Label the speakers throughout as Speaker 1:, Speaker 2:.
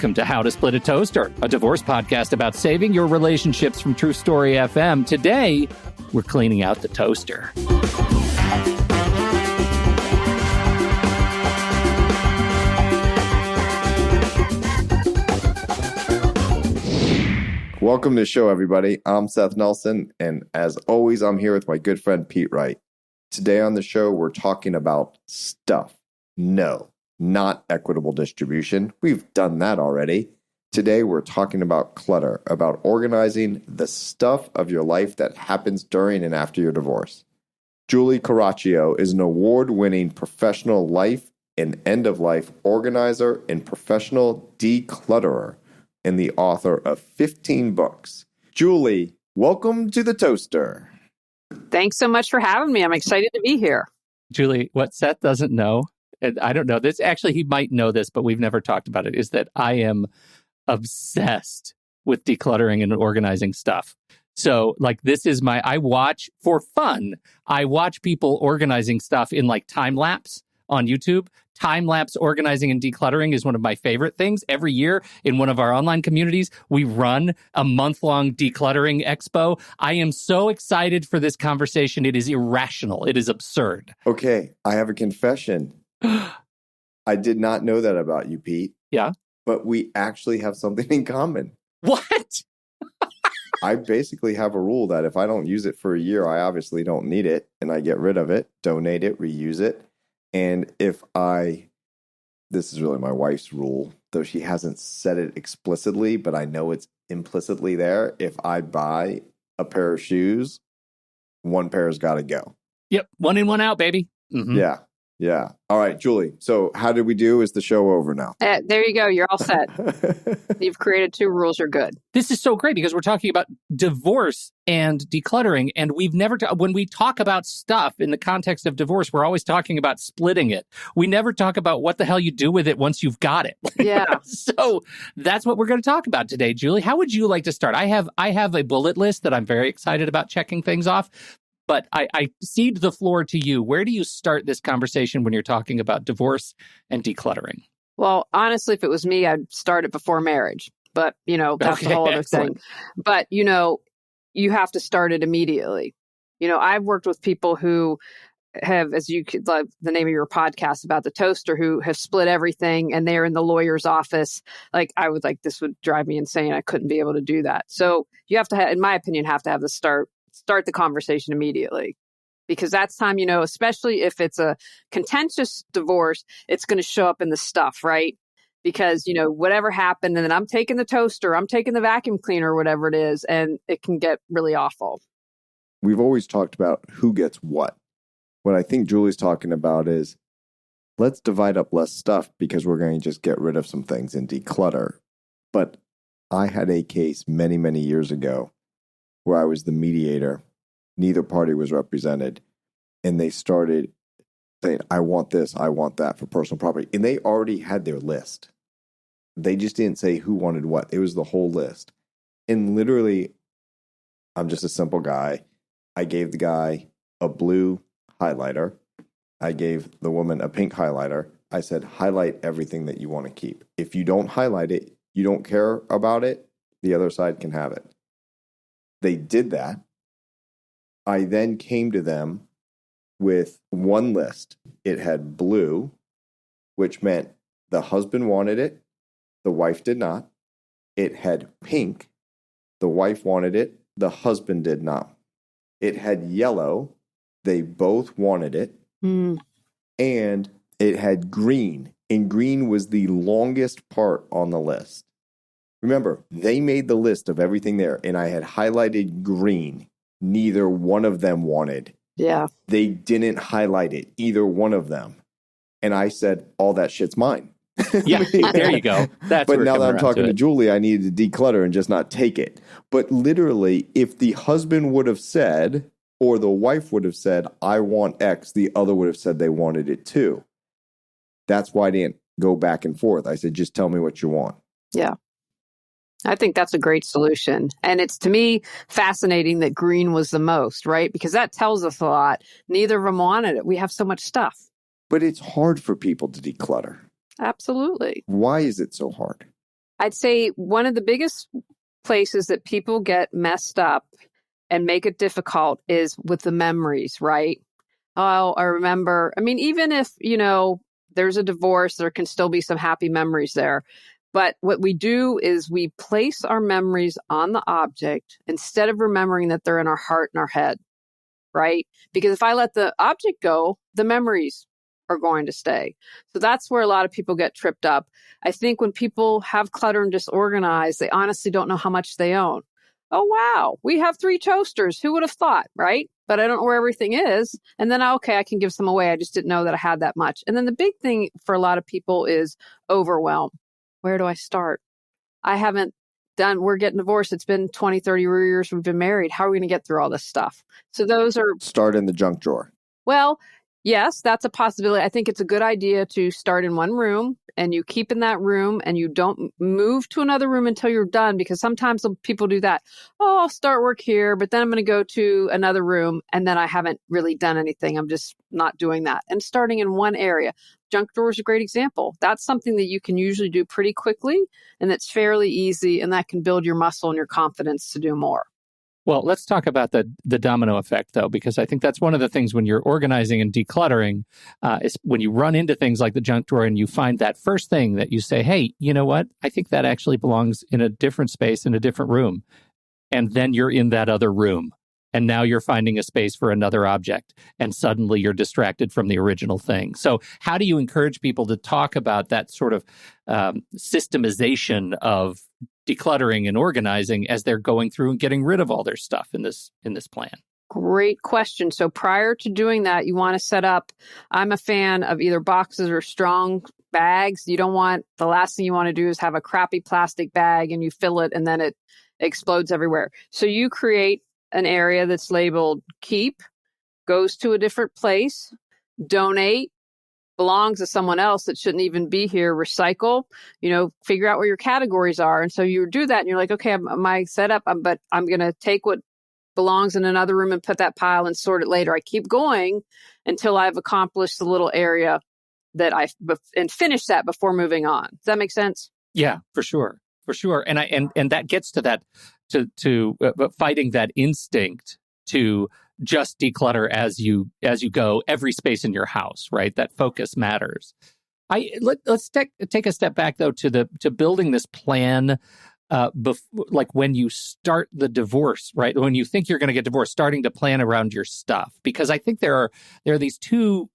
Speaker 1: Welcome to How to Split a Toaster, a divorce podcast about saving your relationships from True Story FM. Today, we're cleaning out the toaster.
Speaker 2: Welcome to the show, everybody. I'm Seth Nelson, and as always, I'm here with my good friend Pete Wright. Today on the show, we're talking about stuff. No, not equitable distribution. We've done that already. Today, we're talking about clutter, about organizing the stuff of your life that happens during and after your divorce. Julie Coraccio is an award-winning professional life and end-of-life organizer and professional declutterer, and the author of 15 books. Julie, welcome to the toaster.
Speaker 3: Thanks so much for having me. I'm excited to be here.
Speaker 1: Julie, what Seth doesn't know, and I don't know this, actually he might know this, but we've never talked about it, is that I am obsessed with decluttering and organizing stuff. So this is I watch for fun. I watch people organizing stuff in time lapse on YouTube. Time lapse organizing and decluttering is one of my favorite things. Every year in one of our online communities, we run a month-long decluttering expo. I am so excited for this conversation. It is irrational. It is absurd.
Speaker 2: Okay, I have a confession. I did not know that about you, Pete.
Speaker 1: Yeah?
Speaker 2: But we actually have something in common.
Speaker 1: What?
Speaker 2: I basically have a rule that if I don't use it for a year, I obviously don't need it, and I get rid of it, donate it, reuse it. And this is really my wife's rule, though she hasn't said it explicitly, but I know it's implicitly there. If I buy a pair of shoes, one pair has got to go.
Speaker 1: Yep. One in, one out, baby. Mm-hmm.
Speaker 2: Yeah. All right, Julie. So how did we do? Is the show over now?
Speaker 3: There you go. You're all set. You've created 2 rules. You're good.
Speaker 1: This is so great because we're talking about divorce and decluttering. And we've never, when we talk about stuff in the context of divorce, we're always talking about splitting it. We never talk about what the hell you do with it once you've got it.
Speaker 3: Yeah.
Speaker 1: So that's what we're going to talk about today, Julie. How would you like to start? I have a bullet list that I'm very excited about checking things off. But I cede the floor to you. Where do you start this conversation when you're talking about divorce and decluttering?
Speaker 3: Well, honestly, if it was me, I'd start it before marriage. But, that's a whole other thing. But, you have to start it immediately. I've worked with people who have, as you could love the name of your podcast about the toaster, who have split everything and they're in the lawyer's office. This would drive me insane. I couldn't be able to do that. So you have to, in my opinion, have to have the start the conversation immediately, because that's time, especially if it's a contentious divorce, it's going to show up in the stuff, right? Because, whatever happened, and then I'm taking the toaster, I'm taking the vacuum cleaner, whatever it is, and it can get really awful.
Speaker 2: We've always talked about who gets what. What I think Julie's talking about is let's divide up less stuff because we're going to just get rid of some things and declutter. But I had a case many, many years ago where I was the mediator. Neither party was represented. And they started saying, I want this, I want that for personal property. And they already had their list. They just didn't say who wanted what. It was the whole list. And literally, I'm just a simple guy. I gave the guy a blue highlighter. I gave the woman a pink highlighter. I said, highlight everything that you want to keep. If you don't highlight it, you don't care about it, the other side can have it. They did that. I then came to them with one list. It had blue, which meant the husband wanted it, the wife did not. It had pink, the wife wanted it, the husband did not. It had yellow, they both wanted it. And it had green, and green was the longest part on the list. Remember, they made the list of everything there, and I had highlighted green. Neither one of them wanted.
Speaker 3: Yeah.
Speaker 2: They didn't highlight it, either one of them. And I said, all that shit's mine.
Speaker 1: Yeah, there you go. But
Speaker 2: now that I'm talking to Julie, I needed to declutter and just not take it. But literally, if the husband would have said, or the wife would have said, I want X, the other would have said they wanted it too. That's why I didn't go back and forth. I said, just tell me what you want.
Speaker 3: Yeah. I think that's a great solution. And it's, to me, fascinating that green was the most, right? Because that tells us a lot. Neither of them wanted it. We have so much stuff.
Speaker 2: But it's hard for people to declutter.
Speaker 3: Absolutely.
Speaker 2: Why is it so hard?
Speaker 3: I'd say one of the biggest places that people get messed up and make it difficult is with the memories, right? Oh, I remember. I mean, even if, there's a divorce, there can still be some happy memories there. But what we do is we place our memories on the object instead of remembering that they're in our heart and our head, right? Because if I let the object go, the memories are going to stay. So that's where a lot of people get tripped up. I think when people have clutter and disorganized, they honestly don't know how much they own. Oh, wow, we have 3 toasters. Who would have thought, right? But I don't know where everything is. And then, okay, I can give some away. I just didn't know that I had that much. And then the big thing for a lot of people is overwhelm. Where do I start? We're getting divorced. It's been 20, 30 years we've been married. How are we going to get through all this stuff? So those are...
Speaker 2: Start in the junk drawer.
Speaker 3: Well, yes, that's a possibility. I think it's a good idea to start in one room and you keep in that room and you don't move to another room until you're done, because sometimes people do that. Oh, I'll start work here, but then I'm going to go to another room and then I haven't really done anything. I'm just not doing that. And starting in one area. Junk drawer is a great example. That's something that you can usually do pretty quickly and that's fairly easy, and that can build your muscle and your confidence to do more.
Speaker 1: Well, let's talk about the domino effect, though, because I think that's one of the things when you're organizing and decluttering, is when you run into things like the junk drawer and you find that first thing that you say, hey, you know what? I think that actually belongs in a different space, in a different room. And then you're in that other room. And now you're finding a space for another object. And suddenly you're distracted from the original thing. So how do you encourage people to talk about that sort of systemization of decluttering and organizing as they're going through and getting rid of all their stuff in this plan?
Speaker 3: Great question. So prior to doing that, you want to set up, I'm a fan of either boxes or strong bags. The last thing you want to do is have a crappy plastic bag and you fill it and then it explodes everywhere. So you create an area that's labeled keep, goes to a different place, donate, belongs to someone else that shouldn't even be here, recycle, figure out where your categories are. And so you do that and you're like, okay, my setup, but I'm going to take what belongs in another room and put that pile and sort it later. I keep going until I've accomplished the little area and finish that before moving on. Does that make sense?
Speaker 1: Yeah, for sure. For sure. And that gets to that, to fighting that instinct to just declutter as you go, every space in your house, right? That focus matters. Let's take a step back though to building this plan, like when you start the divorce, right? When you think you're going to get divorced, starting to plan around your stuff, because I think there are these two,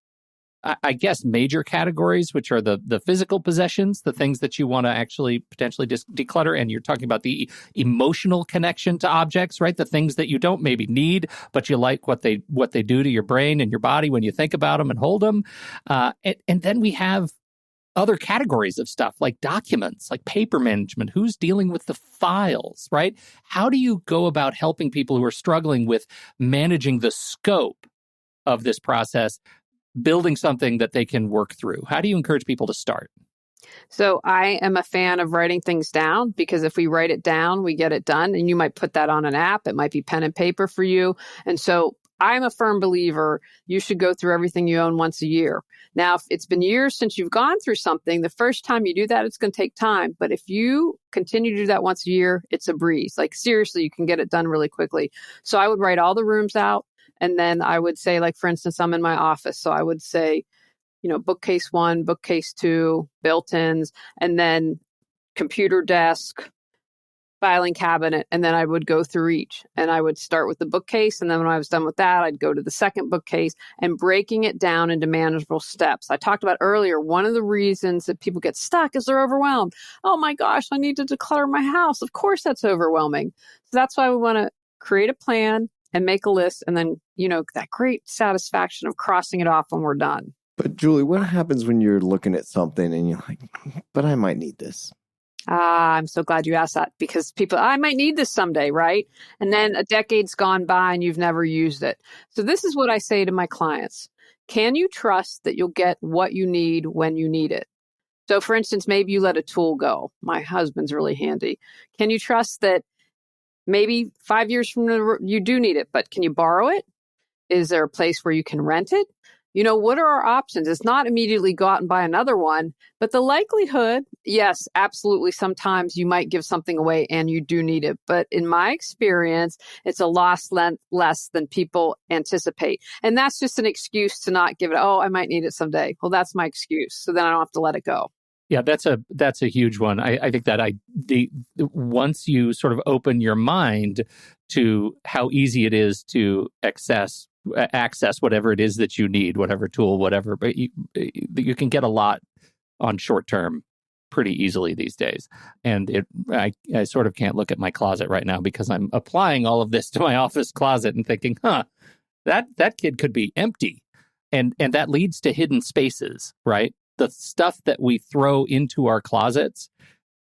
Speaker 1: I guess, major categories, which are the physical possessions, the things that you want to actually potentially declutter. And you're talking about the emotional connection to objects, right? The things that you don't maybe need, but you like what they do to your brain and your body when you think about them and hold them. And then we have other categories of stuff like documents, like paper management. Who's dealing with the files, right? How do you go about helping people who are struggling with managing the scope of this process, building something that they can work through? How do you encourage people to start?
Speaker 3: So I am a fan of writing things down, because if we write it down, we get it done. And you might put that on an app. It might be pen and paper for you. And so I'm a firm believer you should go through everything you own once a year. Now, if it's been years since you've gone through something, the first time you do that, it's going to take time. But if you continue to do that once a year, it's a breeze. Like seriously, you can get it done really quickly. So I would write all the rooms out. And then I would say, like, for instance, I'm in my office. So I would say, bookcase 1, bookcase 2, built-ins, and then computer desk, filing cabinet. And then I would go through each. And I would start with the bookcase. And then when I was done with that, I'd go to the second bookcase, and breaking it down into manageable steps. I talked about earlier, one of the reasons that people get stuck is they're overwhelmed. Oh my gosh, I need to declutter my house. Of course, that's overwhelming. So that's why we want to create a plan and make a list, and then, that great satisfaction of crossing it off when we're done.
Speaker 2: But Julie, what happens when you're looking at something and you're like, but I might need this?
Speaker 3: I'm so glad you asked that, because I might need this someday, right? And then a decade's gone by and you've never used it. So this is what I say to my clients. Can you trust that you'll get what you need when you need it? So for instance, maybe you let a tool go. My husband's really handy. Can you trust that maybe 5 years from now, you do need it, but can you borrow it? Is there a place where you can rent it? What are our options? It's not immediately go out and buy another one, but the likelihood, yes, absolutely. Sometimes you might give something away and you do need it. But in my experience, it's a loss less than people anticipate. And that's just an excuse to not give it. Oh, I might need it someday. Well, that's my excuse. So then I don't have to let it go.
Speaker 1: Yeah, that's a huge one. I think that once you sort of open your mind to how easy it is to access whatever it is that you need, whatever tool, whatever, but you can get a lot on short term pretty easily these days. And I sort of can't look at my closet right now because I'm applying all of this to my office closet and thinking, that kid could be empty. And that leads to hidden spaces, right? The stuff that we throw into our closets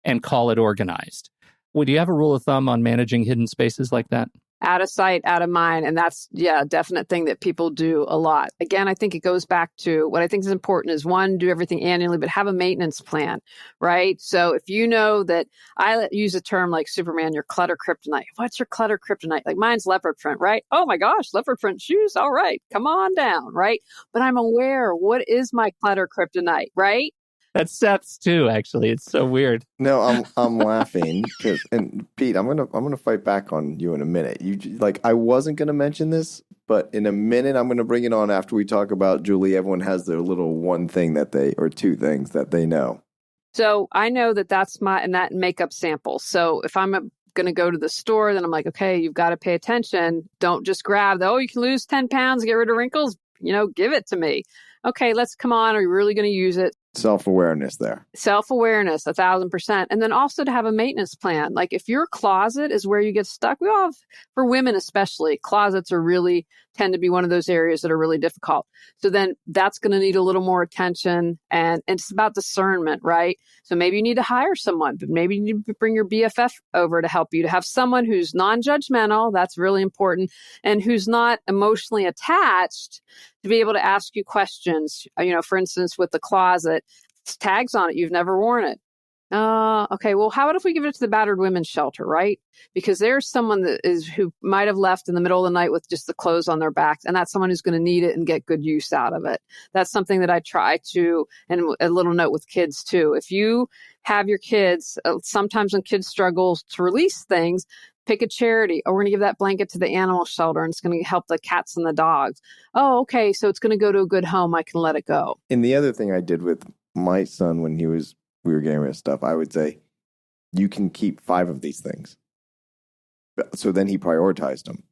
Speaker 1: and call it organized. Would you have a rule of thumb on managing hidden spaces like that?
Speaker 3: Out of sight, out of mind. And that's, a definite thing that people do a lot. Again, I think it goes back to what I think is important is one, do everything annually, but have a maintenance plan, right? So if you know that I use a term like Superman, your clutter kryptonite. What's your clutter kryptonite? Like mine's leopard print, right? Oh my gosh, leopard print shoes. All right, come on down, right? But I'm aware, what is my clutter kryptonite, right?
Speaker 1: That's Seth's too, actually. It's so weird.
Speaker 2: No, I'm laughing and Pete, I'm gonna fight back on you in a minute. I wasn't gonna mention this, but in a minute I'm gonna bring it on after we talk about Julie. Everyone has their little one thing or two things that they know.
Speaker 3: So I know that's that makeup sample. So if I'm going to go to the store, then I'm like, okay, you've got to pay attention. Don't just grab you can lose 10 pounds, get rid of wrinkles. Give it to me. Okay, come on. Are you really going to use it?
Speaker 2: Self-awareness there.
Speaker 3: Self-awareness, 1,000%. And then also to have a maintenance plan. Like if your closet is where you get stuck, we all have, for women especially, closets tend to be one of those areas that are really difficult. So then that's going to need a little more attention. And it's about discernment, right? So maybe you need to hire someone, but maybe you need to bring your BFF over to help you, to have someone who's non-judgmental. That's really important. And who's not emotionally attached to be able to ask you questions. For instance, with the closet, tags on it, you've never worn it. Okay, well, how about if we give it to the battered women's shelter, right? Because there's someone who might have left in the middle of the night with just the clothes on their backs, and that's someone who's going to need it and get good use out of it. That's something that I try to, and a little note with kids too. If you have your kids, sometimes when kids struggle to release things, pick a charity. Oh, we're going to give that blanket to the animal shelter and it's going to help the cats and the dogs. Oh, okay, so it's going to go to a good home. I can let it go.
Speaker 2: And the other thing I did with my son when we were getting rid of stuff, I would say, you can keep 5 of these things. So then he prioritized them.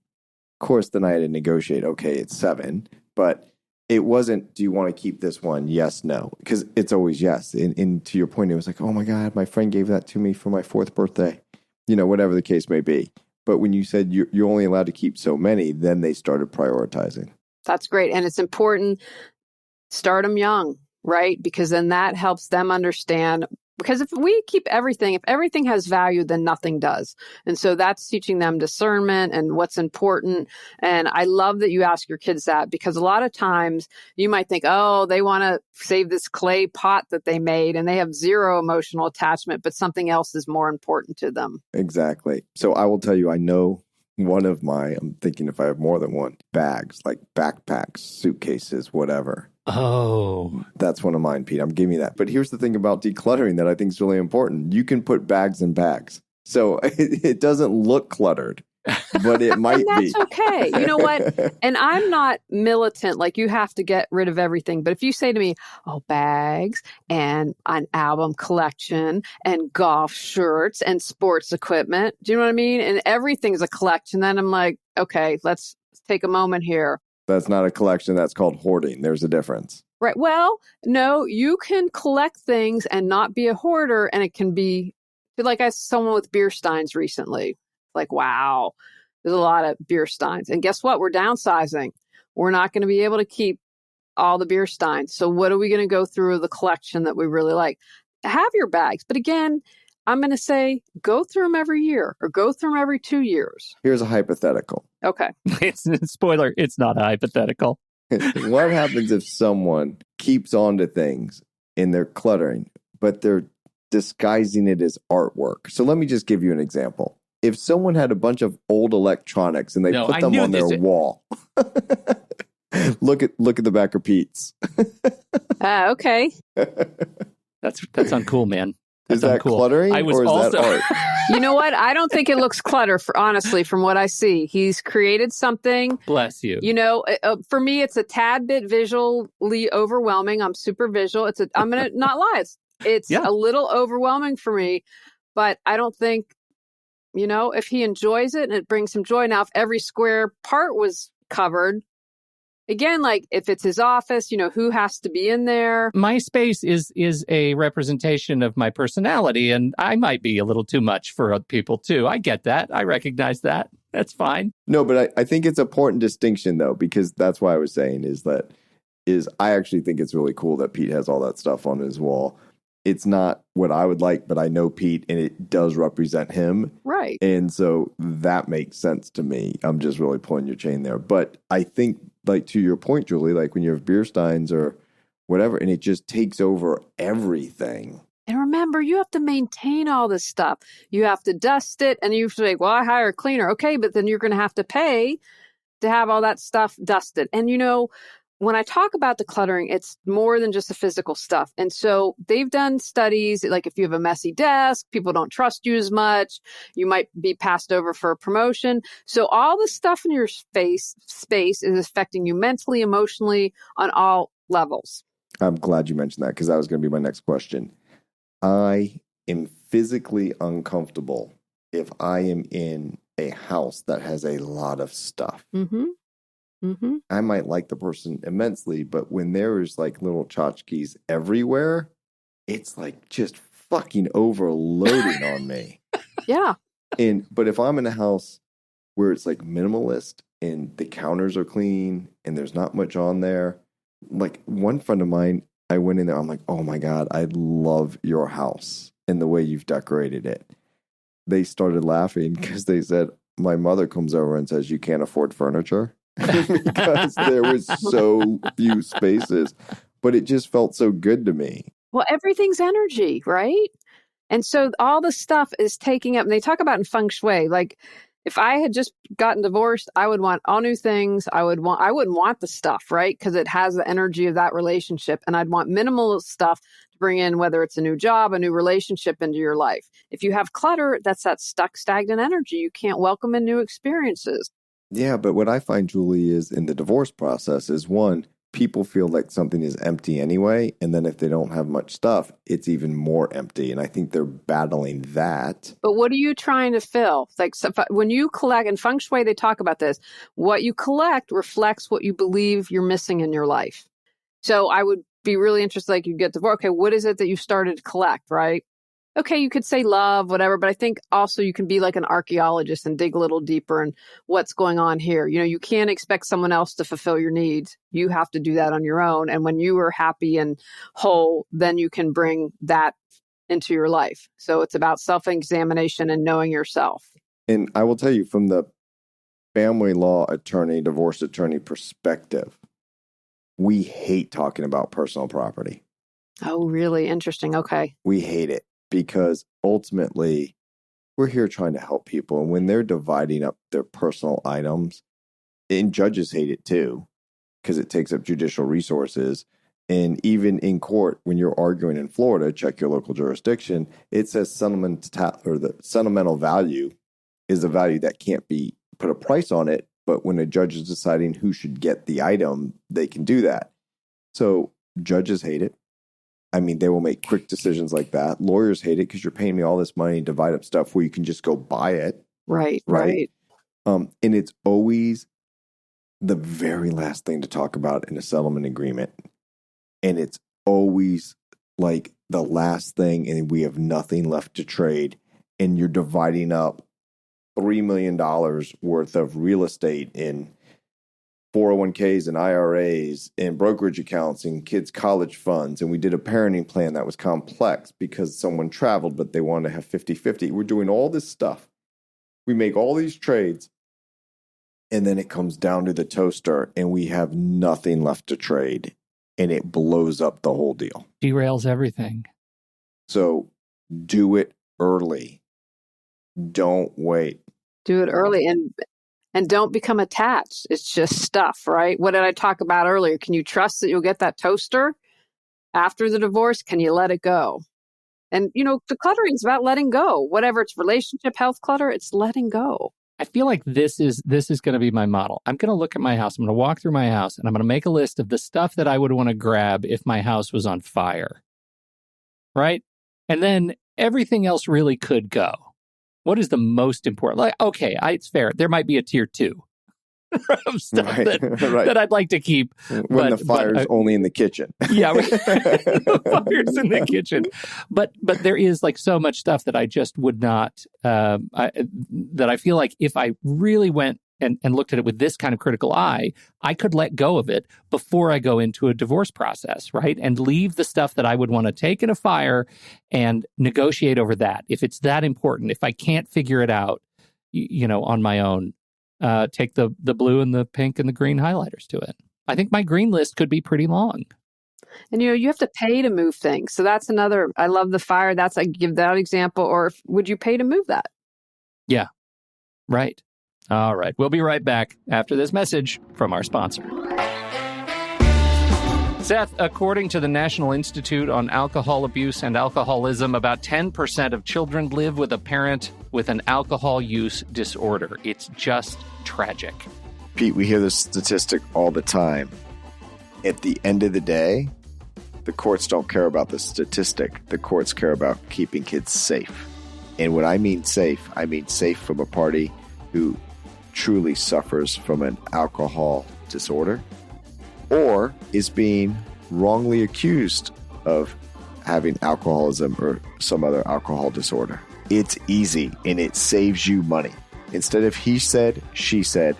Speaker 2: Of course, then I had to negotiate, okay, it's 7, but it wasn't, do you want to keep this one? Yes, no. Because it's always yes. And to your point, it was like, oh my God, my friend gave that to me for my 4th birthday. Whatever the case may be. But when you said you're only allowed to keep so many, then they started prioritizing.
Speaker 3: That's great. And it's important, start them young, right? Because then that helps them understand. Because if everything has value, then nothing does. And so that's teaching them discernment and what's important. And I love that you ask your kids that, because a lot of times you might think, oh, they want to save this clay pot that they made and they have zero emotional attachment, but something else is more important to them.
Speaker 2: Exactly. So I will tell you, I know I'm thinking if I have more than one, bags, like backpacks, suitcases, whatever.
Speaker 1: Oh,
Speaker 2: that's one of mine, Pete. I'm giving you that. But here's the thing about decluttering that I think is really important. You can put bags in bags. So it doesn't look cluttered, but it might
Speaker 3: and
Speaker 2: be.
Speaker 3: That's okay. You know what? And I'm not militant, like you have to get rid of everything. But if you say to me, oh, bags and an album collection and golf shirts and sports equipment, do you know what I mean? And everything's a collection. Then I'm like, okay, let's take a moment here.
Speaker 2: That's not a collection. That's called hoarding. There's a difference.
Speaker 3: Right. Well, no, you can collect things and not be a hoarder. And it can be like I saw someone with beer steins recently. Like, wow, there's a lot of beer steins. And guess what? We're downsizing. We're not going to be able to keep all the beer steins. So what are we going to go through the collection that we really like? Have your bags. But again, I'm going to say go through them every year or go through them every 2 years.
Speaker 2: Here's a hypothetical.
Speaker 3: Okay.
Speaker 1: Spoiler, it's not a hypothetical.
Speaker 2: What happens if someone keeps on to things in their cluttering, but they're disguising it as artwork? So let me just give you an example. If someone had a bunch of old electronics and they put them on their wall, Look at the back of Pete's.
Speaker 3: Okay.
Speaker 1: That's uncool, man. That's
Speaker 2: Is that
Speaker 1: uncool.
Speaker 2: cluttering or is that art?
Speaker 3: You know what? I don't think it looks clutter, honestly, from what I see. He's created something.
Speaker 1: Bless you.
Speaker 3: You know, for me, it's a tad bit visually overwhelming. I'm super visual. I'm going to not lie. It's a little overwhelming for me, but I don't think, you know, if he enjoys it and it brings him joy. Now, if every square part was covered, again, like if it's his office, you know, who has to be in there?
Speaker 1: My space is a representation of my personality, and I might be a little too much for other people too. I get that. I recognize that. That's fine.
Speaker 2: No, but I think it's an important distinction though, because that's why I was saying I actually think it's really cool that Pete has all that stuff on his wall. It's not what I would like, but I know Pete and it does represent him.
Speaker 3: Right.
Speaker 2: And so that makes sense to me. I'm just really pulling your chain there. But I think, like, to your point, Julie, like when you have beer steins or whatever, and it just takes over everything.
Speaker 3: And remember, you have to maintain all this stuff. You have to dust it, and you say, well, I hire a cleaner. Okay, but then you're going to have to pay to have all that stuff dusted. And, you know, when I talk about decluttering, it's more than just the physical stuff. And so they've done studies, like if you have a messy desk, people don't trust you as much, you might be passed over for a promotion. So all the stuff in your space is affecting you mentally, emotionally, on all levels.
Speaker 2: I'm glad you mentioned that because that was going to be my next question. I am physically uncomfortable if I am in a house that has a lot of stuff.
Speaker 3: Mm-hmm. Mm-hmm.
Speaker 2: I might like the person immensely, but when there is like little tchotchkes everywhere, it's like just fucking overloading on me.
Speaker 3: Yeah.
Speaker 2: But if I'm in a house where it's like minimalist and the counters are clean and there's not much on there, like one friend of mine, I went in there, I'm like, oh my God, I love your house and the way you've decorated it. They started laughing because they said, my mother comes over and says, you can't afford furniture. Because there was so few spaces, but it just felt so good to me.
Speaker 3: Well, everything's energy, right? And so all the stuff is taking up, and they talk about in feng shui, like if I had just gotten divorced, I would want all new things. I wouldn't want the stuff, right? Because it has the energy of that relationship. And I'd want minimal stuff to bring in, whether it's a new job, a new relationship into your life. If you have clutter, that's that stuck, stagnant energy. You can't welcome in new experiences.
Speaker 2: Yeah, but what I find, Julie, is in the divorce process is one, people feel like something is empty anyway. And then if they don't have much stuff, it's even more empty. And I think they're battling that.
Speaker 3: But what are you trying to fill? Like so when you collect, in feng shui, they talk about this. What you collect reflects what you believe you're missing in your life. So I would be really interested, like you get divorced. Okay, what is it that you started to collect, right? Okay, you could say love, whatever, but I think also you can be like an archaeologist and dig a little deeper in what's going on here. You know, you can't expect someone else to fulfill your needs. You have to do that on your own. And when you are happy and whole, then you can bring that into your life. So it's about self-examination and knowing yourself.
Speaker 2: And I will tell you, from the family law attorney, divorce attorney perspective, we hate talking about personal property.
Speaker 3: Oh, really? Interesting. Okay.
Speaker 2: We hate it. Because ultimately, we're here trying to help people. And when they're dividing up their personal items, and judges hate it too, because it takes up judicial resources. And even in court, when you're arguing in Florida, check your local jurisdiction, it says the sentimental value is a value that can't be put a price on it. But when a judge is deciding who should get the item, they can do that. So judges hate it. I mean, they will make quick decisions like that. Lawyers hate it because you're paying me all this money to divide up stuff where you can just go buy it.
Speaker 3: Right.
Speaker 2: And it's always the very last thing to talk about in a settlement agreement. And it's always like the last thing, and we have nothing left to trade. And you're dividing up $3 million worth of real estate in 401ks and IRAs and brokerage accounts and kids' college funds. And we did a parenting plan that was complex because someone traveled, but they wanted to have 50-50. We're doing all this stuff. We make all these trades. And then it comes down to the toaster and we have nothing left to trade. And it blows up the whole deal.
Speaker 1: Derails everything.
Speaker 2: So do it early. Don't wait.
Speaker 3: Do it early. And And don't become attached. It's just stuff, right? What did I talk about earlier? Can you trust that you'll get that toaster after the divorce? Can you let it go? And, decluttering is about letting go. Whatever it's relationship, health clutter, it's letting go.
Speaker 1: I feel like this is going to be my model. I'm going to look at my house. I'm going to walk through my house, and I'm going to make a list of the stuff that I would want to grab if my house was on fire. Right? And then everything else really could go. What is the most important? Like, okay, it's fair. There might be a tier 2 of stuff that I'd like to keep.
Speaker 2: When the fire's only in the kitchen.
Speaker 1: Yeah, the fire's in the kitchen. But there is like so much stuff that I just would not, that I feel like if I really went and looked at it with this kind of critical eye, I could let go of it before I go into a divorce process, right? And leave the stuff that I would want to take in a fire and negotiate over that. If it's that important, if I can't figure it out, on my own, take the blue and the pink and the green highlighters to it. I think my green list could be pretty long.
Speaker 3: And, you have to pay to move things. So that's another, I love the fire. I give that example. Or would you pay to move that?
Speaker 1: Yeah, right. All right. We'll be right back after this message from our sponsor. Seth, according to the National Institute on Alcohol Abuse and Alcoholism, about 10% of children live with a parent with an alcohol use disorder. It's just tragic.
Speaker 2: Pete, we hear this statistic all the time. At the end of the day, the courts don't care about the statistic. The courts care about keeping kids safe. And when I mean safe from a party who truly suffers from an alcohol disorder or is being wrongly accused of having alcoholism or some other alcohol disorder. It's easy and it saves you money. Instead of he said, she said,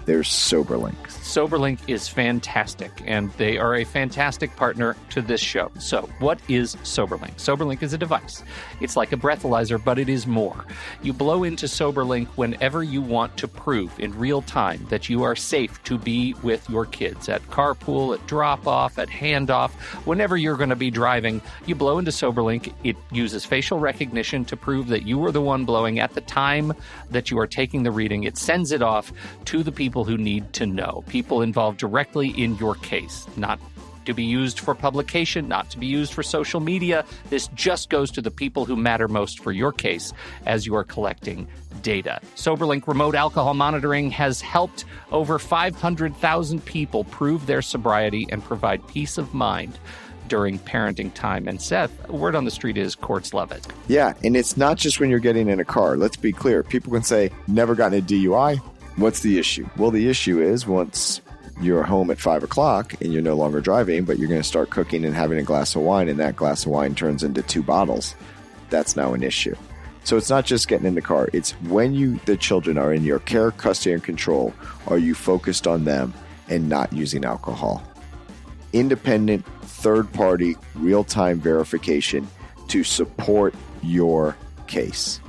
Speaker 2: there's SoberLink.
Speaker 1: SoberLink is fantastic, and they are a fantastic partner to this show. So what is SoberLink? SoberLink is a device. It's like a breathalyzer, but it is more. You blow into SoberLink whenever you want to prove in real time that you are safe to be with your kids at carpool, at drop-off, at handoff. Whenever you're going to be driving, you blow into SoberLink. It uses facial recognition to prove that you were the one blowing at the time that you are taking the reading. It sends it off to the people who need to know, people involved directly in your case, not to be used for publication, not to be used for social media. This just goes to the people who matter most for your case as you are collecting data. SoberLink remote alcohol monitoring has helped over 500,000 people prove their sobriety and provide peace of mind during parenting time. And Seth, word on the street is courts love it.
Speaker 2: Yeah, and it's not just when you're getting in a car. Let's be clear. People can say, never gotten a DUI. What's the issue? Well, the issue is once you're home at 5 o'clock and you're no longer driving, but you're going to start cooking and having a glass of wine, and that glass of wine turns into 2 bottles. That's now an issue. So it's not just getting in the car. It's when the children are in your care, custody, and control, are you focused on them and not using alcohol? Independent, third-party, real-time verification to support your case.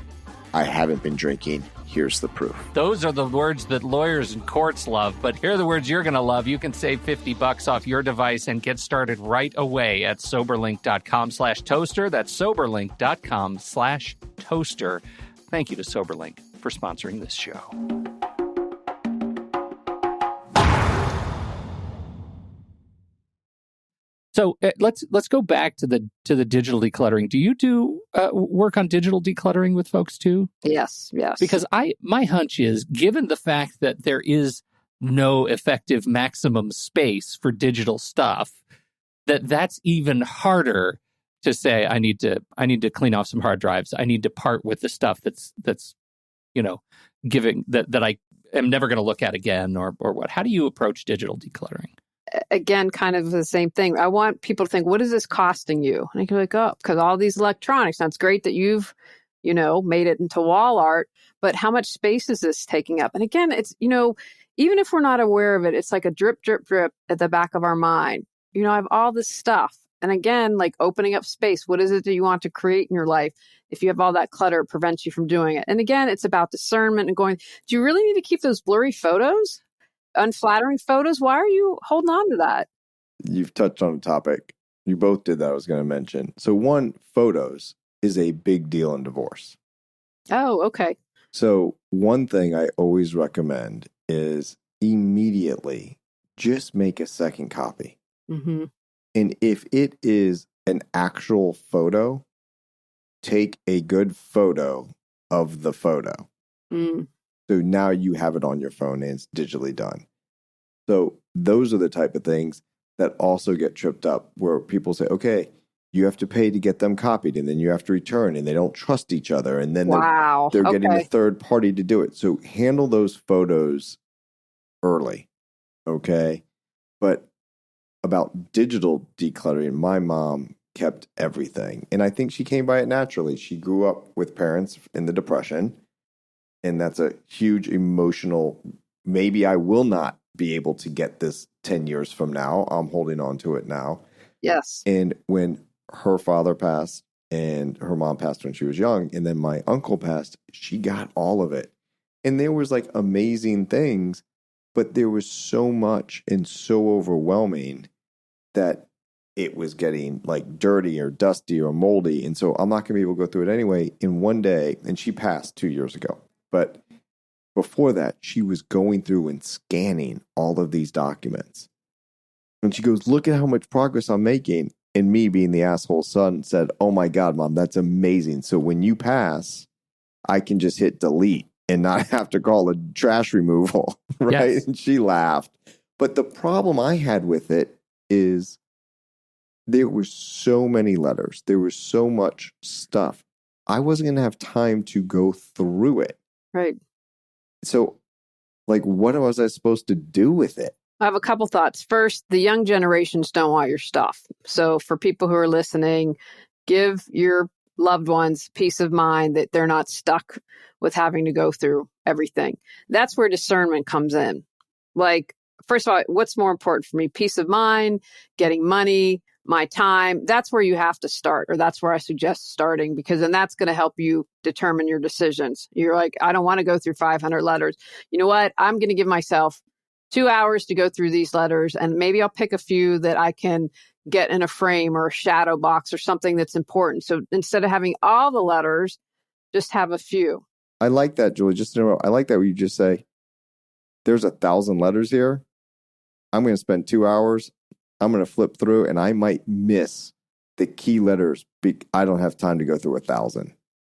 Speaker 2: I haven't been drinking. Here's the proof.
Speaker 1: Those are the words that lawyers and courts love, but here are the words you're going to love. You can save $50 off your device and get started right away at soberlink.com/toaster. That's soberlink.com/toaster. Thank you to SoberLink for sponsoring this show. So let's go back to the digital decluttering. Do you do work on digital decluttering with folks too?
Speaker 3: Yes.
Speaker 1: Because my hunch is, given the fact that there is no effective maximum space for digital stuff, that's even harder to say. I need to clean off some hard drives. I need to part with the stuff that's giving that I am never going to look at again or what. How do you approach digital decluttering?
Speaker 3: Again, kind of the same thing. I want people to think, what is this costing you? And I can look up, because all these electronics, now it's great that you've, made it into wall art, but how much space is this taking up? And again, it's, even if we're not aware of it, it's like a drip, drip, drip at the back of our mind. I have all this stuff. And again, like opening up space, what is it that you want to create in your life? If you have all that clutter, it prevents you from doing it. And again, it's about discernment and going, do you really need to keep those blurry photos? Unflattering photos? Why are you holding on to that?
Speaker 2: You've touched on a topic. You both did that I was going to mention. So one, photos is a big deal in divorce.
Speaker 3: Oh, okay.
Speaker 2: So one thing I always recommend is immediately just make a second copy.
Speaker 3: Mm-hmm.
Speaker 2: And if it is an actual photo, take a good photo of the photo.
Speaker 3: Mm.
Speaker 2: So now you have it on your phone and it's digitally done. So those are the type of things that also get tripped up where people say, okay, you have to pay to get them copied and then you have to return and they don't trust each other. And then they're getting a third party to do it. So handle those photos early. Okay. But about digital decluttering, my mom kept everything. And I think she came by it naturally. She grew up with parents in the Depression. And that's a huge emotional, maybe I will not be able to get this 10 years from now. I'm holding on to it now.
Speaker 3: Yes.
Speaker 2: And when her father passed and her mom passed when she was young, and then my uncle passed, she got all of it. And there was like amazing things, but there was so much and so overwhelming that it was getting like dirty or dusty or moldy. And so I'm not going to be able to go through it anyway in one day. And she passed 2 years ago. But before that, she was going through and scanning all of these documents. And she goes, look at how much progress I'm making. And me being the asshole son said, oh my God, Mom, that's amazing. So when you pass, I can just hit delete and not have to call a trash removal, right?
Speaker 1: Yes.
Speaker 2: And she laughed. But the problem I had with it is there were so many letters. There was so much stuff. I wasn't going to have time to go through it.
Speaker 3: Right.
Speaker 2: So, like, what was I supposed to do with it?
Speaker 3: I have a couple thoughts. First, the young generations don't want your stuff. So for people who are listening, give your loved ones peace of mind that they're not stuck with having to go through everything. That's where discernment comes in. Like, first of all, what's more important for me? Peace of mind, getting money, my time. That's where you have to start, or that's where I suggest starting, because then that's going to help you determine your decisions. You're like, I don't want to go through 500 letters. You know what? I'm going to give myself 2 hours to go through these letters, and maybe I'll pick a few that I can get in a frame or a shadow box or something that's important. So instead of having all the letters, just have a few.
Speaker 2: I like that, Julie. Just to know, I like that where you just say, there's 1,000 letters here. I'm going to spend 2 hours. I'm going to flip through and I might miss the key letters. I don't have time to go through 1,000.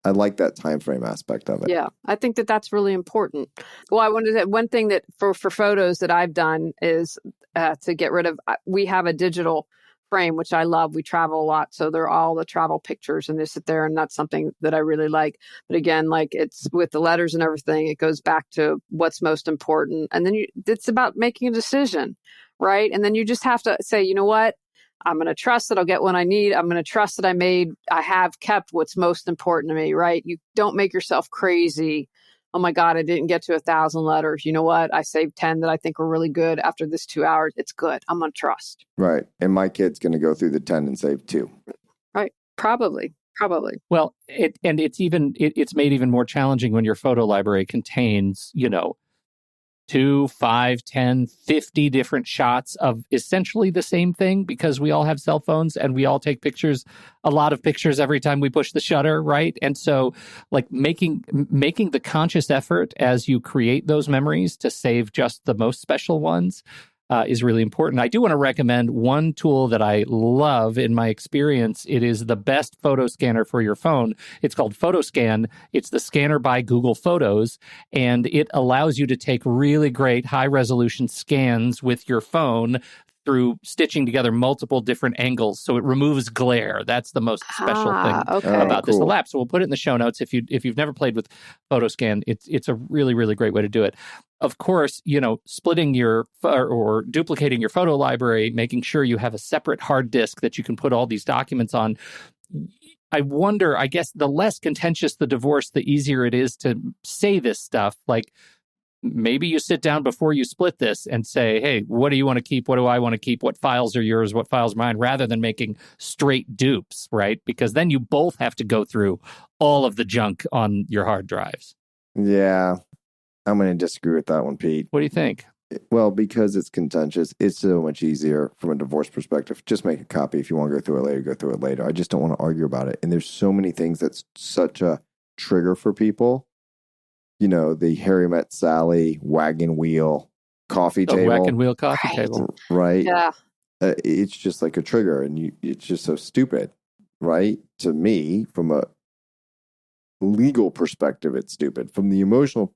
Speaker 2: I like that time frame aspect of it.
Speaker 3: Yeah, I think that that's really important. Well, I wanted to say one thing that for photos that I've done is to get rid of, we have a digital frame, which I love. We travel a lot. So they're all the travel pictures and they sit there, and that's something that I really like. But again, like it's with the letters and everything, it goes back to what's most important. And then it's about making a decision, right? And then you just have to say, you know what? I'm going to trust that I'll get what I need. I'm going to trust that I have kept what's most important to me, right? You don't make yourself crazy. Oh my God, I didn't get to 1,000 letters. You know what? I saved 10 that I think were really good after this 2 hours. It's good. I'm going to trust.
Speaker 2: Right. And my kid's going to go through the 10 and save 2.
Speaker 3: Right. Probably.
Speaker 1: Well, it's made even more challenging when your photo library contains, 2, 5, 10, 50 different shots of essentially the same thing, because we all have cell phones and we all take pictures, a lot of pictures every time we push the shutter, right? And so like making the conscious effort as you create those memories to save just the most special ones is really important. I do want to recommend one tool that I love in my experience. It is the best photo scanner for your phone. It's called Photoscan. It's the scanner by Google Photos, and it allows you to take really great high-resolution scans with your phone through stitching together multiple different angles. So it removes glare. That's the most special thing about this little app. So we'll put it in the show notes. If you've never played with Photoscan, it's a really, really great way to do it. Of course, splitting or duplicating your photo library, making sure you have a separate hard disk that you can put all these documents on. I wonder, I guess the less contentious the divorce, the easier it is to say this stuff. Like, maybe you sit down before you split this and say, hey, what do you want to keep? What do I want to keep? What files are yours? What files are mine? Rather than making straight dupes, right? Because then you both have to go through all of the junk on your hard drives.
Speaker 2: Yeah, I'm going to disagree with that one, Pete.
Speaker 1: What do you think?
Speaker 2: Well, because it's contentious, it's so much easier from a divorce perspective. Just make a copy. If you want to go through it later, go through it later. I just don't want to argue about it. And there's so many things that's such a trigger for people the Harry Met Sally wagon wheel coffee table.
Speaker 1: Wagon wheel coffee table.
Speaker 2: Right?
Speaker 3: Yeah.
Speaker 2: It's just like a trigger, and it's just so stupid, right? To me, from a legal perspective, it's stupid. From the emotional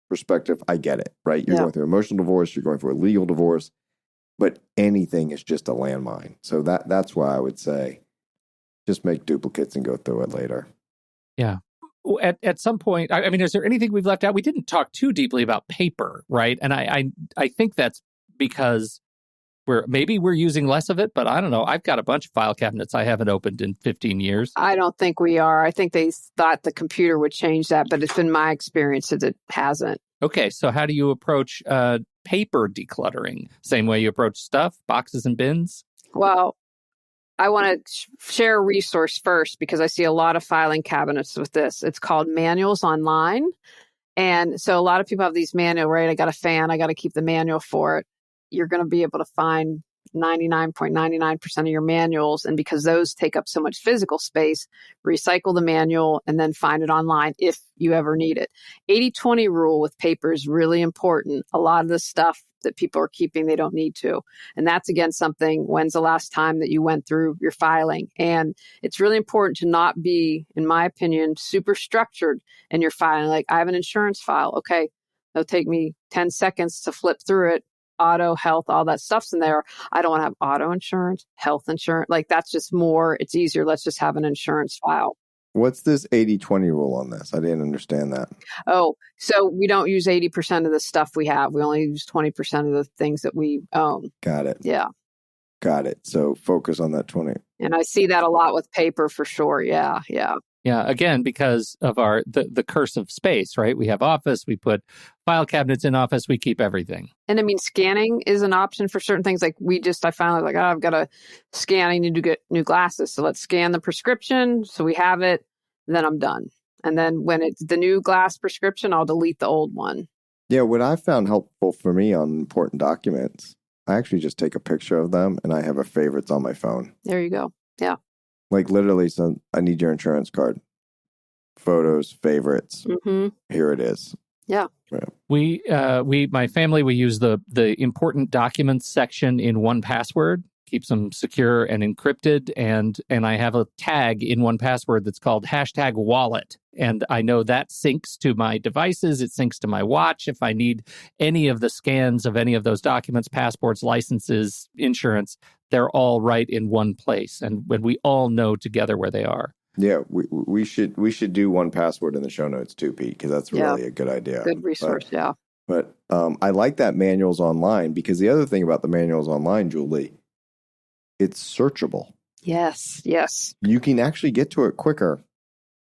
Speaker 2: perspective, I get it, right? You're going through emotional divorce, you're going through a legal divorce, but anything is just a landmine. So that's why I would say just make duplicates and go through it later.
Speaker 1: Yeah. At some point, I mean, is there anything we've left out? We didn't talk too deeply about paper, right? And I think that's because we're using less of it, but I don't know. I've got a bunch of file cabinets I haven't opened in 15 years.
Speaker 3: I don't think we are. I think they thought the computer would change that, but it's been my experience that it hasn't.
Speaker 1: Okay, so how do you approach paper decluttering? Same way you approach stuff, boxes and bins?
Speaker 3: Well, I want to share a resource first because I see a lot of filing cabinets with this. It's called Manuals Online. And so a lot of people have these manual, right? I got a fan, I got to keep the manual for it. You're going to be able to find 99.99% of your manuals. And because those take up so much physical space, recycle the manual and then find it online if you ever need it. 80-20 rule with paper is really important. A lot of the stuff that people are keeping, they don't need to. And that's, again, something, when's the last time that you went through your filing? And it's really important to not be, in my opinion, super structured in your filing. Like, I have an insurance file. Okay, it'll take me 10 seconds to flip through it. Auto, health, all that stuff's in there. I don't want to have auto insurance, health insurance. Like, that's just more, it's easier. Let's just have an insurance file.
Speaker 2: What's this 80-20 rule on this? I didn't understand that.
Speaker 3: Oh, so we don't use 80% of the stuff we have. We only use 20% of the things that we own.
Speaker 2: Got it.
Speaker 3: Yeah.
Speaker 2: Got it. So focus on that 20.
Speaker 3: And I see that a lot with paper for sure. Yeah. Yeah.
Speaker 1: Yeah, again, because of the curse of space, right? We have Office, we put file cabinets in Office, we keep everything.
Speaker 3: And I mean, scanning is an option for certain things. Like I finally like, I've got to scan, I need to get new glasses. So let's scan the prescription. So we have it, then I'm done. And then when it's the new glass prescription, I'll delete the old one.
Speaker 2: Yeah, what I found helpful for me on important documents, I actually just take a picture of them and I have a favorites on my phone.
Speaker 3: There you go. Yeah.
Speaker 2: Like literally, so I need your insurance card. Photos, favorites.
Speaker 3: Mm-hmm.
Speaker 2: Here it is.
Speaker 3: Yeah.
Speaker 1: My family, we use the important documents section in 1Password, keeps them secure and encrypted. And I have a tag in 1Password that's called #wallet. And I know that syncs to my devices. It syncs to my watch. If I need any of the scans of any of those documents, passports, licenses, insurance, they're all right in one place. And when we all know together where they are.
Speaker 2: Yeah, we should do 1Password in the show notes too, Pete, because that's really a good idea.
Speaker 3: Good resource,
Speaker 2: But I like that Manuals Online, because the other thing about the Manuals Online, Julie, it's searchable.
Speaker 3: Yes.
Speaker 2: You can actually get to it quicker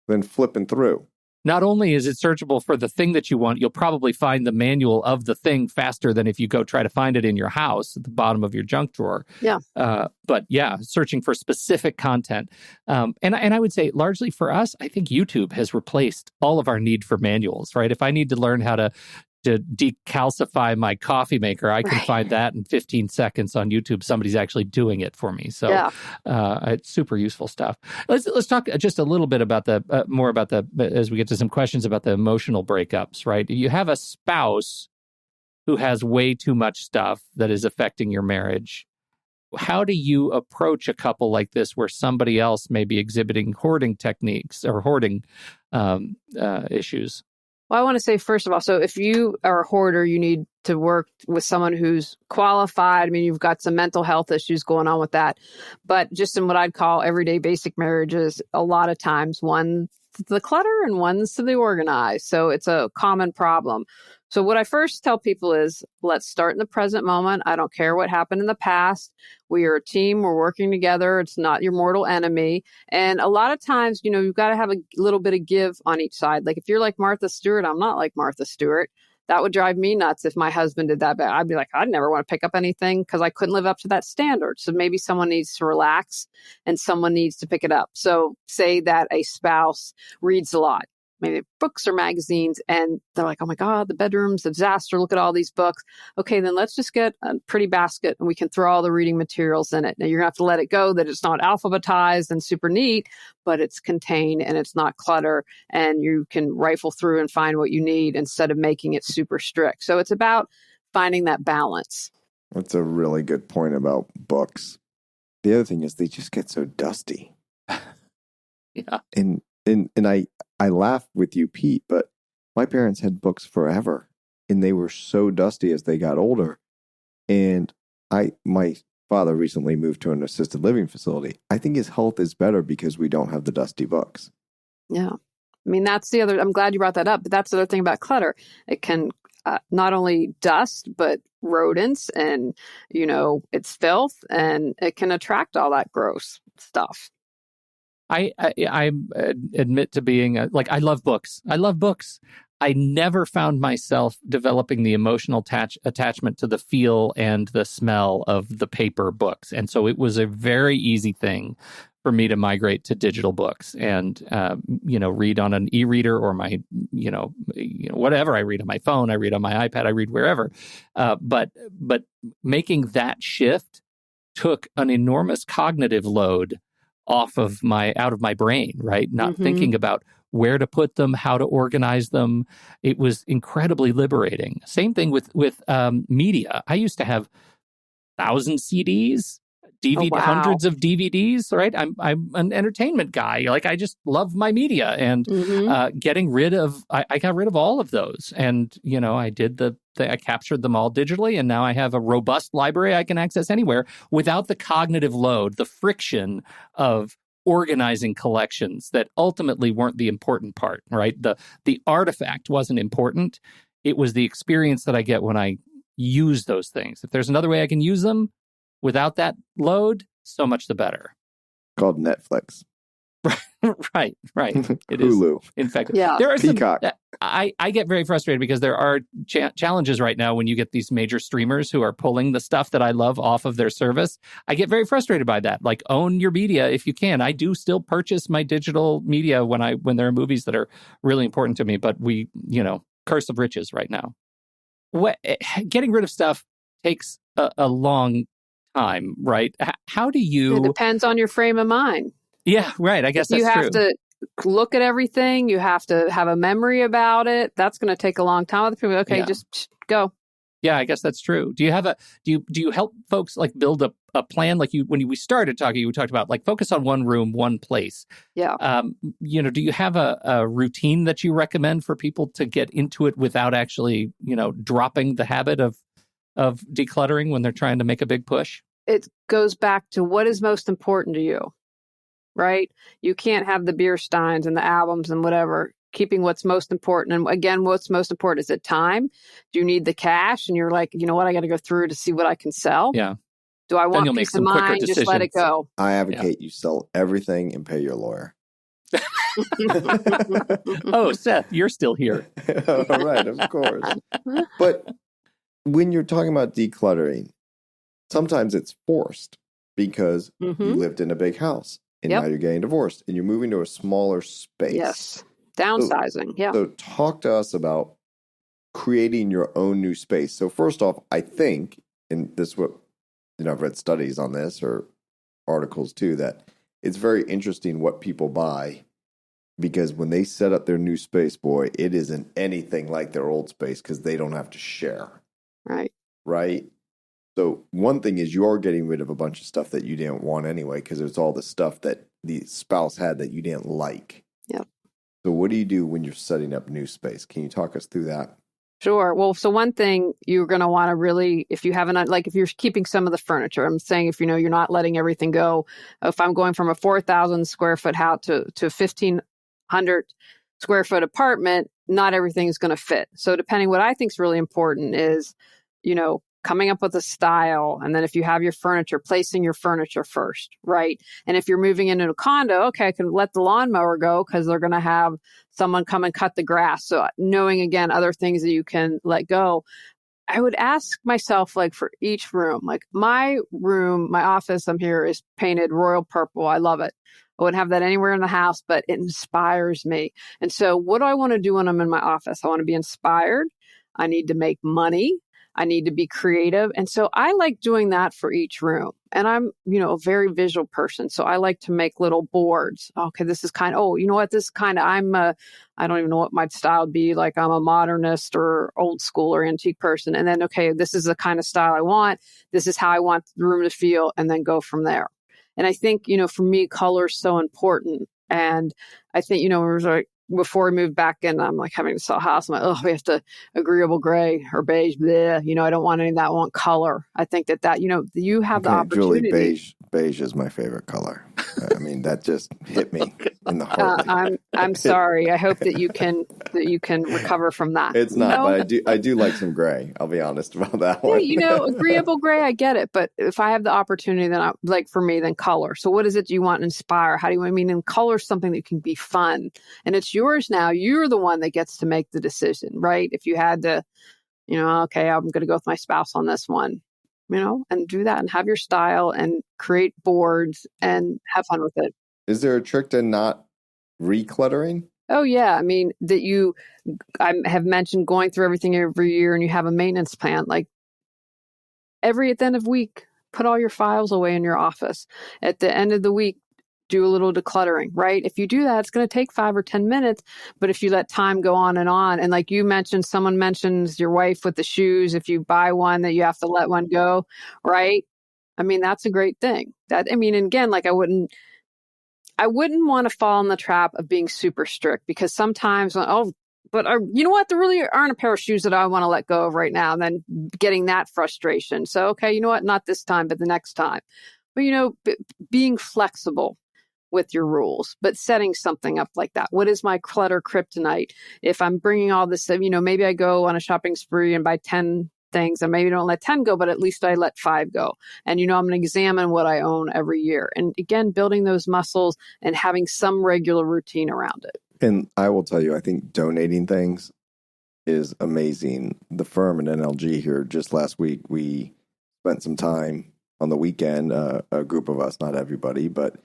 Speaker 2: than flipping through.
Speaker 1: Not only is it searchable for the thing that you want, you'll probably find the manual of the thing faster than if you go try to find it in your house at the bottom of your junk drawer.
Speaker 3: Yeah.
Speaker 1: But yeah, searching for specific content. And I would say largely for us, I think YouTube has replaced all of our need for manuals, right? If I need to learn how to decalcify my coffee maker, I can find that in 15 seconds on YouTube. Somebody's actually doing it for me. So it's super useful stuff. Let's talk just a little bit about more about as we get to some questions about the emotional breakups, right? You have a spouse who has way too much stuff that is affecting your marriage. How do you approach a couple like this where somebody else may be exhibiting hoarding techniques or hoarding issues?
Speaker 3: Well, I want to say, first of all, so if you are a hoarder, you need to work with someone who's qualified. I mean, you've got some mental health issues going on with that. But just in what I'd call everyday basic marriages, a lot of times one's to the clutter and one's to the organized. So it's a common problem. So what I first tell people is, let's start in the present moment. I don't care what happened in the past. We are a team. We're working together. It's not your mortal enemy. And a lot of times, you've got to have a little bit of give on each side. Like if you're like Martha Stewart, I'm not like Martha Stewart. That would drive me nuts if my husband did that. But I'd be like, I'd never want to pick up anything because I couldn't live up to that standard. So maybe someone needs to relax and someone needs to pick it up. So say that a spouse reads a lot. maybe books or magazines, and they're like, oh my God, the bedroom's a disaster. Look at all these books. Okay, then let's just get a pretty basket and we can throw all the reading materials in it. Now you're gonna have to let it go that it's not alphabetized and super neat, but it's contained and it's not clutter, and you can rifle through and find what you need instead of making it super strict. So it's about finding that balance.
Speaker 2: That's a really good point about books. The other thing is they just get so dusty.
Speaker 1: Yeah.
Speaker 2: And I laugh with you, Pete, but my parents had books forever and they were so dusty as they got older. And my father recently moved to an assisted living facility. I think his health is better because we don't have the dusty books.
Speaker 3: Yeah. I mean, that's the other, I'm glad you brought that up, but that's the other thing about clutter. It can not only dust, but rodents and, it's filth, and it can attract all that gross stuff.
Speaker 1: I admit to being I love books. I love books. I never found myself developing the emotional attachment to the feel and the smell of the paper books. And so it was a very easy thing for me to migrate to digital books and, read on an e-reader or my, whatever I read on my phone, I read on my iPad, I read wherever. But making that shift took an enormous cognitive load out of my brain, right? Not thinking about where to put them, how to organize them. It was incredibly liberating. Same thing with media. I used to have 1,000 CDs, hundreds of DVDs, right? I'm an entertainment guy. I just love my media, and getting rid of, I got rid of all of those. And, I captured them all digitally, and now I have a robust library I can access anywhere without the cognitive load, the friction of organizing collections that ultimately weren't the important part, right? The artifact wasn't important. It was the experience that I get when I use those things. If there's another way I can use them without that load, so much the better.
Speaker 2: Called Netflix.
Speaker 1: Right. It
Speaker 2: Hulu.
Speaker 1: is. In fact,
Speaker 3: yeah.
Speaker 1: There are
Speaker 2: Peacock.
Speaker 1: I get very frustrated because there are challenges right now when you get these major streamers who are pulling the stuff that I love off of their service. I get very frustrated by that. Own your media if you can. I do still purchase my digital media when there are movies that are really important to me, but we, curse of riches right now. Getting rid of stuff takes a long time, right? How do you...
Speaker 3: It depends on your frame of mind.
Speaker 1: Yeah, right. I guess that's true.
Speaker 3: You have to look at everything. You have to have a memory about it. That's going to take a long time. Other people, okay, just go.
Speaker 1: Yeah, I guess that's true. Do you have do you help folks build a plan? When we started talking, you talked about focus on one room, one place.
Speaker 3: Yeah.
Speaker 1: Do you have a routine that you recommend for people to get into it without actually, dropping the habit of decluttering when they're trying to make a big push?
Speaker 3: It goes back to what is most important to you. Right? You can't have the beer steins and the albums and whatever, keeping what's most important. And again, what's most important, is it time? Do you need the cash? And you're like, you know what? I got to go through to see what I can sell.
Speaker 1: Yeah.
Speaker 3: Do I want peace of mind? Just let it go.
Speaker 2: I advocate you sell everything and pay your lawyer.
Speaker 1: Oh, Seth, you're still here.
Speaker 2: All right, of course. But when you're talking about decluttering, sometimes it's forced because you lived in a big house. And now you're getting divorced and you're moving to a smaller space.
Speaker 3: Yes. Downsizing.
Speaker 2: So talk to us about creating your own new space. So first off, I think, and this is what, I've read studies on this or articles too, that it's very interesting what people buy, because when they set up their new space, boy, it isn't anything like their old space because they don't have to share. Right? So one thing is you are getting rid of a bunch of stuff that you didn't want anyway, because it's all the stuff that the spouse had that you didn't like.
Speaker 3: Yep.
Speaker 2: So what do you do when you're setting up new space? Can you talk us through that?
Speaker 3: Sure. Well, so one thing you're going to want to really, if you haven't, if you're keeping some of the furniture, I'm saying if you're not letting everything go, if I'm going from a 4,000 square foot house to a 1,500 square foot apartment, not everything is going to fit. So depending, what I think is really important is, coming up with a style. And then if you have your furniture, placing your furniture first, right? And if you're moving into a condo, okay, I can let the lawnmower go because they're going to have someone come and cut the grass. So knowing, again, other things that you can let go. I would ask myself, for each room, my room, my office, I'm here, is painted royal purple. I love it. I wouldn't have that anywhere in the house, but it inspires me. And so what do I want to do when I'm in my office? I want to be inspired. I need to make money. I need to be creative. And so I like doing that for each room. And I'm, a very visual person. So I like to make little boards. Okay, this is kind of, this is kind of, I don't even know what my style would be. Like I'm a modernist or old school or antique person. And then, okay, this is the kind of style I want. This is how I want the room to feel, and then go from there. And I think, for me, color is so important. And I think, it was like, before we moved back in, I'm like having to sell a house. I'm like, we have to agreeable gray or beige. Bleh. I don't want any of that. I want color. I think that, you have the opportunity.
Speaker 2: Julie, beige is my favorite color. I mean, that just hit me in the heart.
Speaker 3: I'm sorry. I hope that you can recover from that.
Speaker 2: It's not, but I do like some gray. I'll be honest about that one.
Speaker 3: Agreeable gray, I get it. But if I have the opportunity, then for me, then color. So what is it you want to inspire? And color is something that can be fun, and it's yours now. You're the one that gets to make the decision, right? If you had to, okay, I'm going to go with my spouse on this one, and do that and have your style and create boards and have fun with it.
Speaker 2: Is there a trick to not recluttering?
Speaker 3: Oh, yeah. I have mentioned going through everything every year, and you have a maintenance plan. Like at the end of the week, put all your files away in your office. At the end of the week, do a little decluttering, right? If you do that, it's going to take 5 or 10 minutes. But if you let time go on, and like you mentioned, someone mentions your wife with the shoes, if you buy one that you have to let one go, right? That's a great thing. And again, like I wouldn't want to fall in the trap of being super strict, because sometimes, but you know what? There really aren't a pair of shoes that I want to let go of right now. And then getting that frustration. So, okay, you know what? Not this time, but the next time. But, being flexible with your rules, but setting something up like that. What is my Clutter Kryptonite? If I'm bringing all this, maybe I go on a shopping spree and buy 10 things, and maybe don't let 10 go, but at least I let 5 go. And, I'm going to examine what I own every year. And again, building those muscles and having some regular routine around it.
Speaker 2: And I will tell you, I think donating things is amazing. The firm and NLG here, just last week, we spent some time on the weekend, a group of us, not everybody, but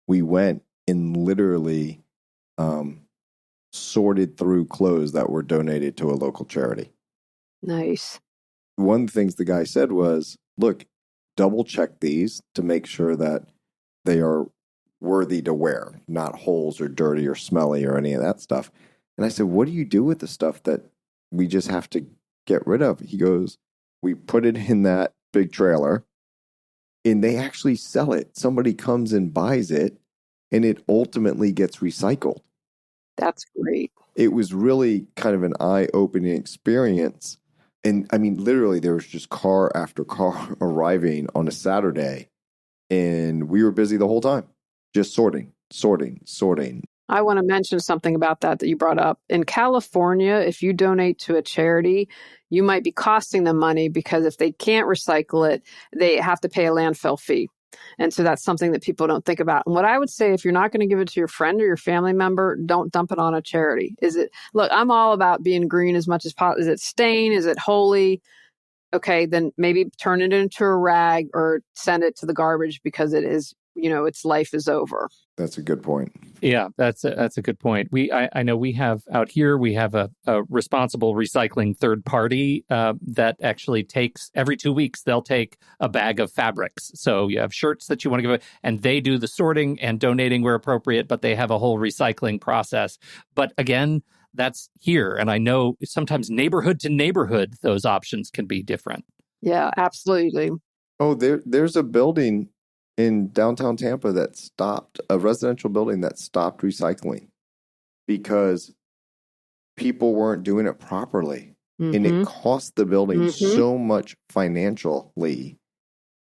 Speaker 2: we went and literally sorted through clothes that were donated to a local charity.
Speaker 3: Nice.
Speaker 2: One of the things the guy said was, look, double check these to make sure that they are worthy to wear, not holes or dirty or smelly or any of that stuff. And I said, what do you do with the stuff that we just have to get rid of? He goes, we put it in that big trailer, and they actually sell it. Somebody comes and buys it, and it ultimately gets recycled.
Speaker 3: That's great.
Speaker 2: It was really kind of an eye-opening experience. And literally there was just car after car arriving on a Saturday, and we were busy the whole time, just sorting.
Speaker 3: I want to mention something about that you brought up. In California, if you donate to a charity, you might be costing them money, because if they can't recycle it, they have to pay a landfill fee. And so that's something that people don't think about. And what I would say, if you're not going to give it to your friend or your family member, don't dump it on a charity. Look, I'm all about being green as much as possible. Is it stain? Is it holy? Okay, then maybe turn it into a rag or send it to the garbage, because it is, its life is over.
Speaker 2: That's a good point.
Speaker 1: Yeah, that's a good point. I know we have out here, we have a responsible recycling third party that actually takes, every 2 weeks, they'll take a bag of fabrics. So you have shirts that you want to give away, and they do the sorting and donating where appropriate, but they have a whole recycling process. But again, that's here. And I know sometimes neighborhood to neighborhood, those options can be different.
Speaker 3: Yeah, absolutely.
Speaker 2: Oh, there's a building in downtown Tampa that stopped, a residential building that stopped recycling because people weren't doing it properly. Mm-hmm. And it cost the building so much financially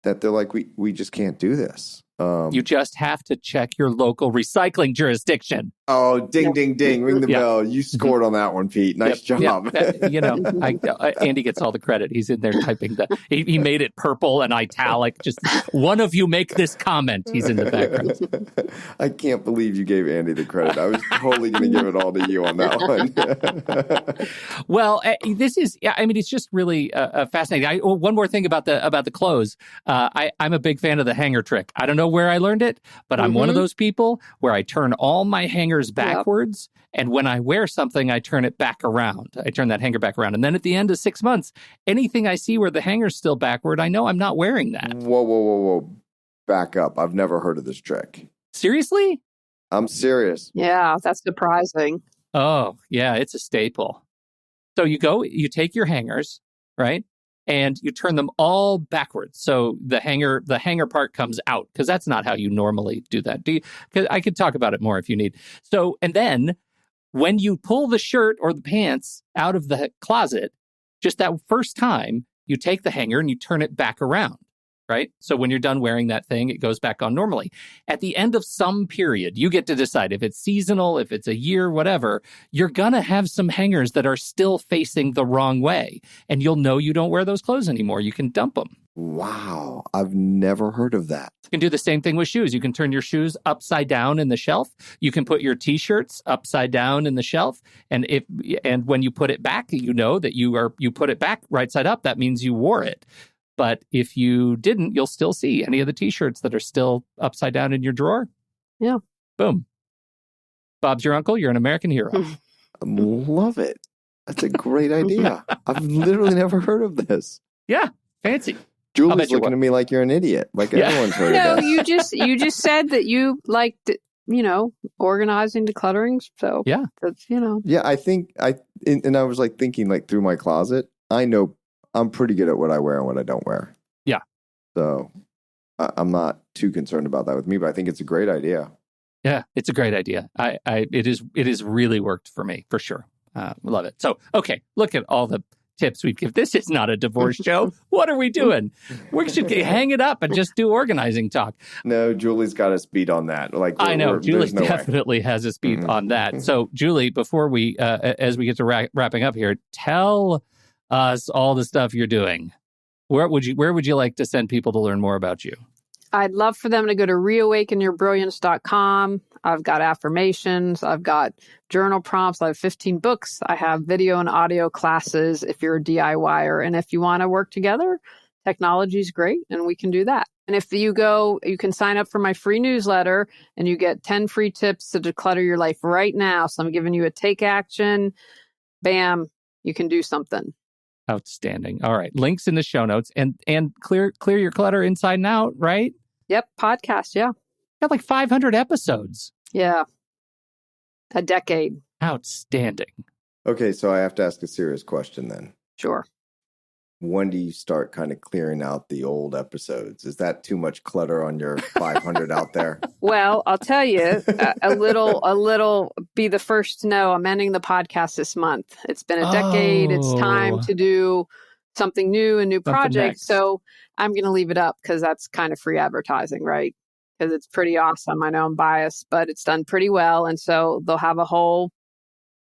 Speaker 2: that they're like, we just can't do this.
Speaker 1: You just have to check your local recycling jurisdiction.
Speaker 2: Oh, ding, ding, ding. Ring the bell. You scored on that one, Pete. Nice job.
Speaker 1: Andy gets all the credit. He's in there typing he made it purple and italic. Just one of you make this comment. He's in the background.
Speaker 2: I can't believe you gave Andy the credit. I was totally going to give it all to you on that one.
Speaker 1: Well, this is, it's just really fascinating. One more thing about the clothes. I'm a big fan of the Hangar Trick. I don't know know where I learned it, but I'm one of those people where I turn all my hangers backwards. And when I wear something, I turn it back around. I turn that hanger back around. And then at the end of 6 months, anything I see where the hanger's still backward, I know I'm not wearing that.
Speaker 2: Whoa. Back up. I've never heard of this trick.
Speaker 1: Seriously?
Speaker 2: I'm serious.
Speaker 3: Yeah, that's surprising.
Speaker 1: Oh, yeah, it's a staple. So you take your hangers, right? And you turn them all backwards. So the hanger part comes out, because that's not how you normally do that. Because I could talk about it more if you need. So, and then when you pull the shirt or the pants out of the closet, just that first time, you take the hanger and you turn it back around, right? So when you're done wearing that thing, it goes back on normally. At the end of some period, you get to decide if it's seasonal, if it's a year, whatever, you're going to have some hangers that are still facing the wrong way. And you'll know you don't wear those clothes anymore. You can dump them.
Speaker 2: Wow. I've never heard of that.
Speaker 1: You can do the same thing with shoes. You can turn your shoes upside down in the shelf. You can put your t-shirts upside down in the shelf. And when you put it back, you know that you put it back right side up. That means you wore it. But if you didn't, you'll still see any of the t-shirts that are still upside down in your drawer.
Speaker 3: Yeah.
Speaker 1: Boom. Bob's your uncle. You're an American hero.
Speaker 2: I love it. That's a great idea. I've literally never heard of this.
Speaker 1: Yeah. Fancy.
Speaker 2: Julie's looking at me like you're an idiot. Like everyone's heard of this.
Speaker 3: you just said that you liked, organizing, decluttering. So
Speaker 1: yeah,
Speaker 3: that's,
Speaker 2: Yeah, I think and I was like thinking like through my closet, I know I'm pretty good at what I wear and what I don't wear.
Speaker 1: Yeah.
Speaker 2: So I'm not too concerned about that with me, but I think it's a great idea.
Speaker 1: Yeah, it's a great idea. It is really worked for me, for sure. Love it. So, okay, look at all the tips we've given. This is not a divorce show. What are we doing? We should hang it up and just do organizing talk.
Speaker 2: No, Julie's got us beat on that.
Speaker 1: I know. Julie definitely has us beat on that. So, Julie, before we, as we get to wrapping up here, tell us all the stuff you're doing. Where would you like to send people to learn more about you?
Speaker 3: I'd love for them to go to reawakenyourbrilliance.com. I've got affirmations. I've got journal prompts. I have 15 books. I have video and audio classes if you're a DIYer. And if you want to work together, technology is great and we can do that. And if you can sign up for my free newsletter and you get 10 free tips to declutter your life right now. So I'm giving you a take action. Bam, you can do something.
Speaker 1: Outstanding. All right. Links in the show notes and clear your clutter inside and out, right?
Speaker 3: Yep. Podcast. Yeah.
Speaker 1: Got like 500 episodes.
Speaker 3: Yeah. A decade.
Speaker 1: Outstanding.
Speaker 2: Okay. So I have to ask a serious question then.
Speaker 3: Sure.
Speaker 2: When do you start kind of clearing out the old episodes? Is that too much clutter on your 500 out there?
Speaker 3: Well, I'll tell you a little, be the first to know I'm ending the podcast this month. It's been a decade. It's time to do something new, a new project. So I'm going to leave it up because that's kind of free advertising, right? Because it's pretty awesome. I know I'm biased, but it's done pretty well. And so they'll have a whole,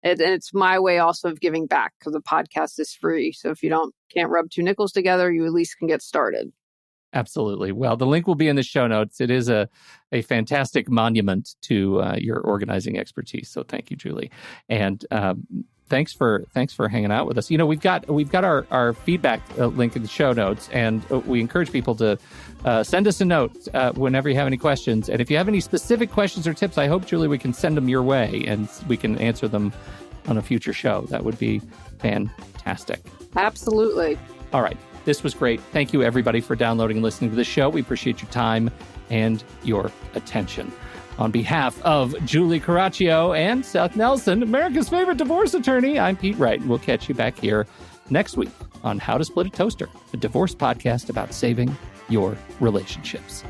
Speaker 3: and it's my way also of giving back because the podcast is free. So if you can't rub two nickels together, you at least can get started. Absolutely. Well, the link will be in the show notes. It is a fantastic monument to your organizing expertise. So thank you, Julie. And thanks for hanging out with us. We've got our feedback link in the show notes, and we encourage people to send us a note whenever you have any questions. And if you have any specific questions or tips, I hope, Julie, we can send them your way and we can answer them on a future show. That would be fantastic. Absolutely. All right. This was great. Thank you, everybody, for downloading and listening to the show. We appreciate your time and your attention. On behalf of Julie Coraccio and Seth Nelson, America's favorite divorce attorney, I'm Pete Wright. We'll catch you back here next week on How to Split a Toaster, a divorce podcast about saving your relationships.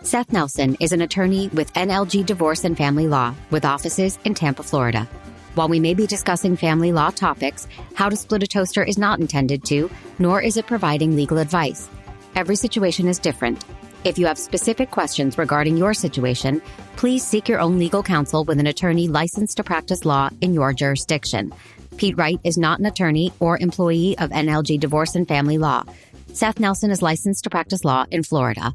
Speaker 4: Seth Nelson is an attorney with NLG Divorce and Family Law with offices in Tampa, Florida. While we may be discussing family law topics, How to Split a Toaster is not intended to, nor is it providing legal advice. Every situation is different. If you have specific questions regarding your situation, please seek your own legal counsel with an attorney licensed to practice law in your jurisdiction. Pete Wright is not an attorney or employee of NLG Divorce and Family Law. Seth Nelson is licensed to practice law in Florida.